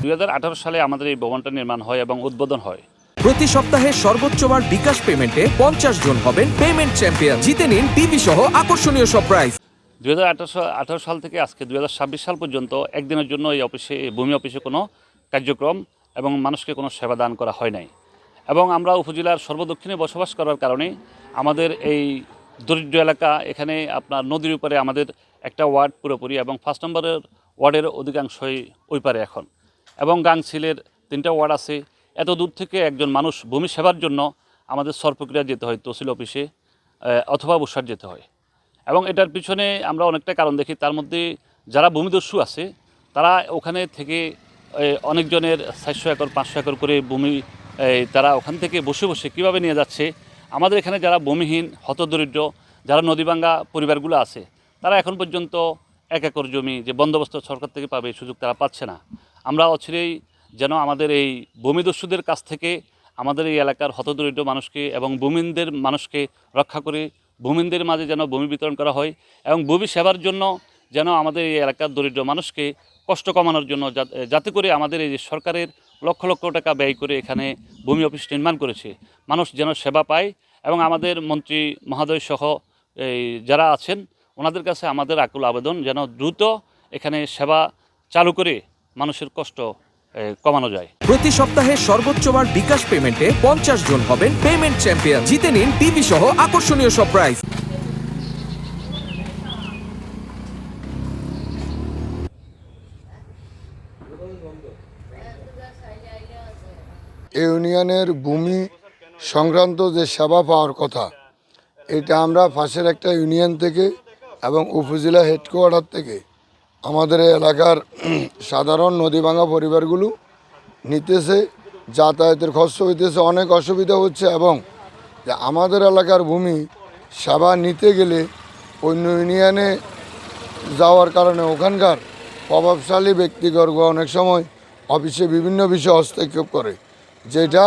2018 সালে আমাদের এই ভবনটা নির্মাণ হয় এবং উদ্বোধন হয়। প্রতি সপ্তাহে সর্বোচ্চবার বিকাশ পেমেন্টে 50 জন হবেন পেমেন্ট চ্যাম্পিয়ন। জিতে নিন টিভি সহ আকর্ষণীয় সব প্রাইজ। 2018 সাল থেকে আজকে 2026 সাল পর্যন্ত একদিনের জন্য এই ভূমি অফিসে কোনো কার্যক্রম এবং মানুষকে কোনো সেবা দান করা হয় নাই। এবং আমরা উপজেলার সর্বদক্ষিণে বসবাস করার কারণে আমাদের এই দরিদ্র এলাকা, এখানে আপনার নদীর উপরে আমাদের একটা ওয়ার্ড পুরোপুরি, এবং 1 নম্বরের ওয়ার্ডের অধিকাংশই ওই পারে এখন, এবং গাংছিলের 3টা ওয়ার্ড আছে। এত দূর থেকে একজন মানুষ ভূমি সেবার জন্য আমাদের সরপ্রক্রিয়া যেতে হয়, তহসিল অফিসে অথবা বসার যেতে হয়। এবং এটার পিছনে আমরা অনেকটা কারণ দেখি। তার মধ্যে যারা ভূমিদস্যু আছে তারা ওখানে থেকে অনেকজনের 400 একর 500 একর করে ভূমি তারা ওখান থেকে বসে বসে কীভাবে নিয়ে যাচ্ছে। আমাদের এখানে যারা ভূমিহীন, হতদরিদ্র, যারা নদীভাঙ্গা পরিবারগুলো আছে, তারা এখন পর্যন্ত 1 একর জমি যে বন্দোবস্ত সরকার থেকে পাবে, সুযোগ তারা পাচ্ছে না। আমরা অচিরেই যেন আমাদের এই ভূমিদস্যুদের কাছ থেকে আমাদের এই এলাকার হতদরিদ্র মানুষকে এবং ভূমিহীনদের মানুষকে রক্ষা করে ভূমিহীনদের মাঝে যেন ভূমি বিতরণ করা হয়, এবং ভূমি সেবার জন্য যেন আমাদের এই এলাকার দরিদ্র মানুষকে কষ্ট কমানোর জন্য, যাতে করে আমাদের এই যে সরকারের লক্ষ লক্ষ টাকা ব্যয় করে এখানে ভূমি অফিস নির্মাণ করেছে, মানুষ যেন সেবা পায়। এবং আমাদের মন্ত্রী মহোদয় সহ এই যারা আছেন, ওনাদের কাছে আমাদের আকুল আবেদন যেন দ্রুত এখানে সেবা চালু করে মানুষের কষ্ট কমানো যায়। প্রতি সপ্তাহে সর্বোচ্চবার বিকাশ পেমেন্টে 50 জন হবেন পেমেন্ট চ্যাম্পিয়ন। জিতে নিন টিভি সহ আকর্ষণীয় সব প্রাইজ। ইউনিয়নের ভূমি সংক্রান্ত যে সেবা পাওয়ার কথা, এটা আমরা পাশের একটা ইউনিয়ন থেকে এবং উপজেলা হেডকোয়ার্টার থেকে আমাদের এলাকার সাধারণ নদীভাঙ্গা পরিবারগুলো নিতেছে, যাতায়াতের খরচ হইতেছে, অনেক অসুবিধা হচ্ছে। এবং আমাদের এলাকার ভূমি সেবা নিতে গেলে অন্য ইউনিয়নে যাওয়ার কারণে ওখানকার প্রভাবশালী ব্যক্তিবর্গ অনেক সময় অফিসে বিভিন্ন বিষয়ে হস্তক্ষেপ করে, যেটা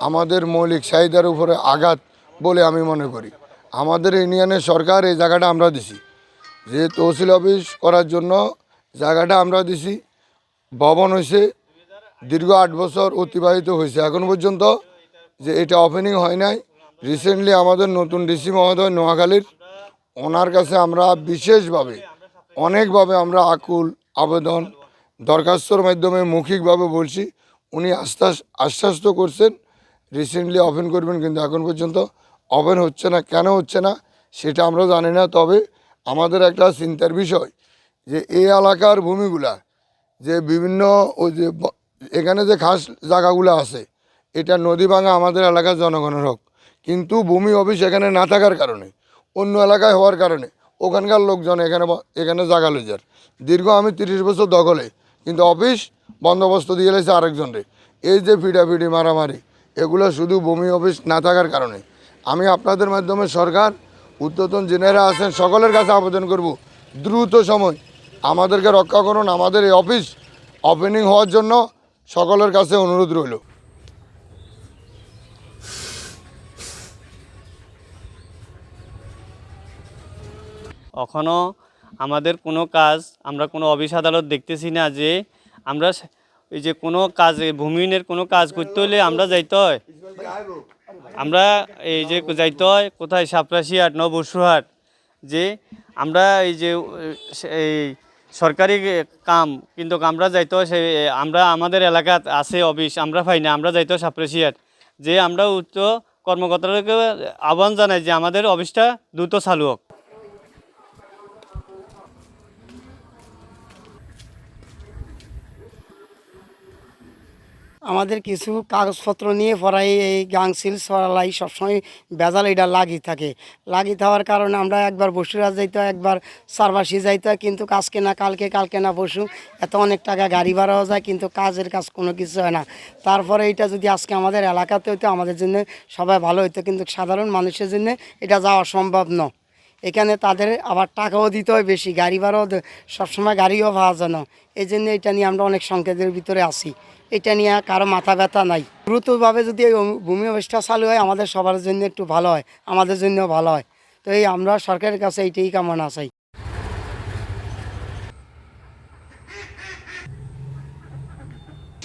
আমাদের মৌলিক চাহিদার উপরে আঘাত বলে আমি মনে করি। আমাদের ইউনিয়নের সরকার এই জায়গাটা আমরা দিছি, যে তহসিল অফিস করার জন্য জায়গাটা আমরা দিছি। ভবন হয়েছে, দীর্ঘ 8 বছর অতিবাহিত হয়েছে, এখন পর্যন্ত যে এটা ওপেনিং হয় নাই। রিসেন্টলি আমাদের নতুন ডিসি মহোদয় নোয়াখালীর, ওনার কাছে আমরা বিশেষভাবে অনেকভাবে আমরা আকুল আবেদন দরখাস্তর মাধ্যমে মৌখিকভাবে বলছি। উনি আশ্বাস তো করছেন রিসেন্টলি ওপেন করবেন, কিন্তু এখন পর্যন্ত ওপেন হচ্ছে না। কেন হচ্ছে না সেটা আমরা জানি না। তবে আমাদের একটা চিন্তার বিষয় যে এই এলাকার ভূমিগুলা যে বিভিন্ন ওই যে এখানে যে খাস জায়গাগুলো আছে, এটা নদী ভাঙা আমাদের এলাকার জনগণের হক, কিন্তু ভূমি অফিস এখানে না থাকার কারণে, অন্য এলাকায় হওয়ার কারণে ওখানকার লোকজন এখানে জায়গা লই যার। দীর্ঘ আমি 30 বছর দখলে, কিন্তু অফিস বন্দোবস্ত দিয়ে গেছে আরেকজনরে। এই যে ফিডাফিডি মারামারি, এগুলো শুধু ভূমি অফিস না থাকার কারণে। আমি আপনাদের মাধ্যমে সরকার, ঊর্ধ্বতন জেনারা আছেন, সকলের কাছে আবেদন করব, দ্রুত সময় আমাদেরকে রক্ষা করুন। আমাদের এই অফিস ওপেনিং হওয়ার জন্য সকলের কাছে অনুরোধ রইল। এখনও আমাদের কোনো কাজ, আমরা কোনো অফিস আদালত দেখতেছি না। যে আমরা এই যে কোনো কাজ, ভূমিহীনের কোনো কাজ করতে হলে আমরা যাইতে হয়, আমরা এই যে যাইতে হয় কোথায়, সাপরাশিহাট, নবসুহাট। যে আমরা এই যে এই সরকারি কাম, কিন্তু আমরা যাইতে হয় আমরা আমাদের এলাকাত আছে অফিস, আমরা পাই না, আমরা যাইতে হয় সাপরাশিহাট। যে আমরা উচ্চ কর্মকর্তাদেরকে আহ্বান জানাই যে আমাদের অফিসটা দ্রুত চালু হোক। আমাদের কিছু কাগজপত্র নিয়ে পড়াই এই গাংসিল সরালাই সবসময় ভেজাল এটা লাগি থাকার কারণে আমরা একবার বসুরাজ যাইতে হয়, একবার সারবাসি যাইতে হয়, কিন্তু কাজকে না কালকে না পরশু, এত অনেক টাকা গাড়ি ভাড়াও যায়, কিন্তু কাজের কাজ কোনো কিছু হয় না। তারপরে এটা যদি আজকে আমাদের এলাকাতে হইতো আমাদের জন্য সবাই ভালো হইতো, কিন্তু সাধারণ মানুষের জন্য এটা যাওয়া সম্ভব নয়। এখানে তাদের আবার টাকাও দিতে হয় বেশি, গাড়ি ভাড়াও সবসময় গাড়িও পাওয়া যায় না। এই জন্য এটা নিয়ে আমরা অনেক সংকেতের ভিতরে আছি। এটা নিয়ে কারো মাথা ব্যথা নাই। দ্রুতভাবে যদি এই ভূমি অফিসটা চালু হয় আমাদের সবার জন্য একটু ভালো হয়, আমাদের জন্যও ভালো হয়। তো এই আমরা সরকারের কাছে এইটাই কামনা চাই।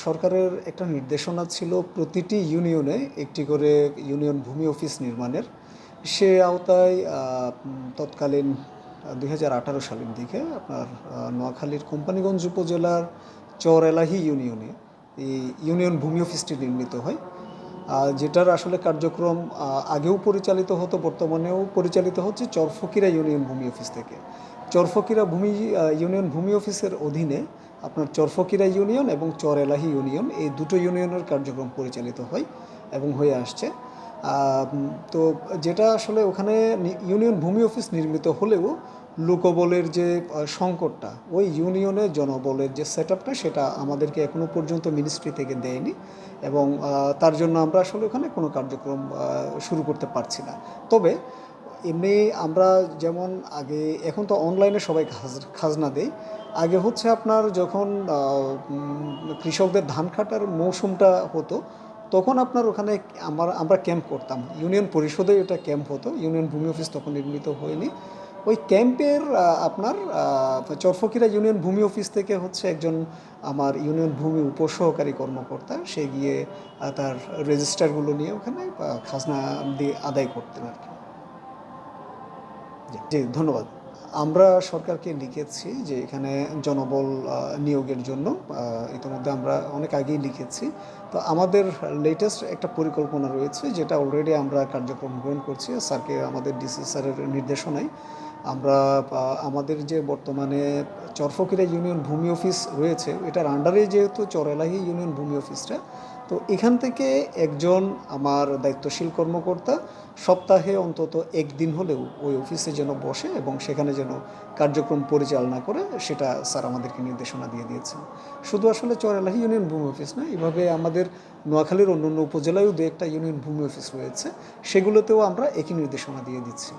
সরকারের একটা নির্দেশনা ছিল প্রতিটি ইউনিয়নে একটি করে ইউনিয়ন ভূমি অফিস নির্মাণের। সে আওতায় তৎকালীন 2018 সালের দিকে আপনার নোয়াখালীর কোম্পানীগঞ্জ উপজেলার চর এলাহি ইউনিয়নে এই ইউনিয়ন ভূমি অফিসটি নির্মিত হয়, যেটার আসলে কার্যক্রম আগেও পরিচালিত হতো, বর্তমানেও পরিচালিত হচ্ছে চরফকিরা ইউনিয়ন ভূমি অফিস থেকে। চরফকিরা ইউনিয়ন ভূমি অফিসের অধীনে আপনার চরফকিরা ইউনিয়ন এবং চর এলাহি ইউনিয়ন, এই দুটো ইউনিয়নের কার্যক্রম পরিচালিত হয় এবং হয়ে আসছে। তো যেটা আসলে ওখানে ইউনিয়ন ভূমি অফিস নির্মিত হলেও লোকবলের যে সংকটটা, ওই ইউনিয়নে জনবলের যে সেটআপটা, সেটা আমাদেরকে এখনও পর্যন্ত মিনিস্ট্রি থেকে দেয়নি এবং তার জন্য আমরা আসলে ওখানে কোনো কার্যক্রম শুরু করতে পারছি না। তবে এমনি আমরা যেমন আগে, এখন তো অনলাইনে সবাই খাজনা দেয়, আগে হচ্ছে আপনার যখন কৃষকদের ধান কাটার মৌসুমটা হতো তখন আপনার ওখানে আমরা ক্যাম্প করতাম, ইউনিয়ন পরিষদে এটা ক্যাম্প হতো, ইউনিয়ন ভূমি অফিস তখন নির্মিত হয়নি। ওই ক্যাম্পের আপনার চরফকিরা ইউনিয়ন ভূমি অফিস থেকে হচ্ছে একজন আমার ইউনিয়ন ভূমি উপসহকারী কর্মকর্তা, সে গিয়ে তার রেজিস্টারগুলো নিয়ে ওখানে খাজনা দিয়ে আদায় করতেন আর কি। জি, ধন্যবাদ। আমরা সরকারকে লিখেছি যে এখানে জনবল নিয়োগের জন্য ইতিমধ্যে আমরা অনেক আগেই লিখেছি। তো আমাদের লেটেস্ট একটা পরিকল্পনা রয়েছে, যেটা অলরেডি আমরা কার্যক্রম গ্রহণ করছি স্যারকে, আমাদের ডিসি স্যারের নির্দেশনায়। আমরা আমাদের যে বর্তমানে চরফকিরা ইউনিয়ন ভূমি অফিস রয়েছে, এটার আন্ডারে যেহেতু চর এলাহি ইউনিয়ন ভূমি অফিসটা, তো এখান থেকে একজন আমার দায়িত্বশীল কর্মকর্তা সপ্তাহে অন্তত একদিন হলেও ওই অফিসে যেন বসে এবং সেখানে যেন কার্যক্রম পরিচালনা করে, সেটা স্যার আমাদেরকে নির্দেশনা দিয়ে দিয়েছেন। শুধু আসলে চর এলাহি ইউনিয়ন ভূমি অফিস না, এভাবে আমাদের নোয়াখালীর অন্যান্য উপজেলায়ও দু একটা ইউনিয়ন ভূমি অফিস রয়েছে, সেগুলোতেও আমরা একই নির্দেশনা দিয়ে দিচ্ছি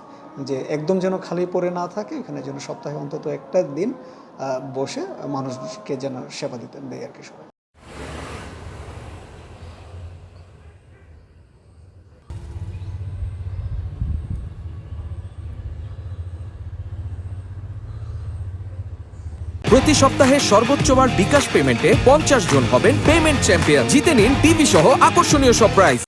যে একদম যেন খালি পড়ে না থাকে, এখানে যেন সপ্তাহে অন্তত একটা দিন বসে মানুষকে যেন সেবা দিতেন দেয় আর কি সবাই। প্রতি সপ্তাহে সর্বোচ্চবার বিকাশ পেমেন্টে 50 জন হবেন পেমেন্ট চ্যাম্পিয়ন। জিতে নিন টিভি সহ আকর্ষণীয় সব প্রাইজ।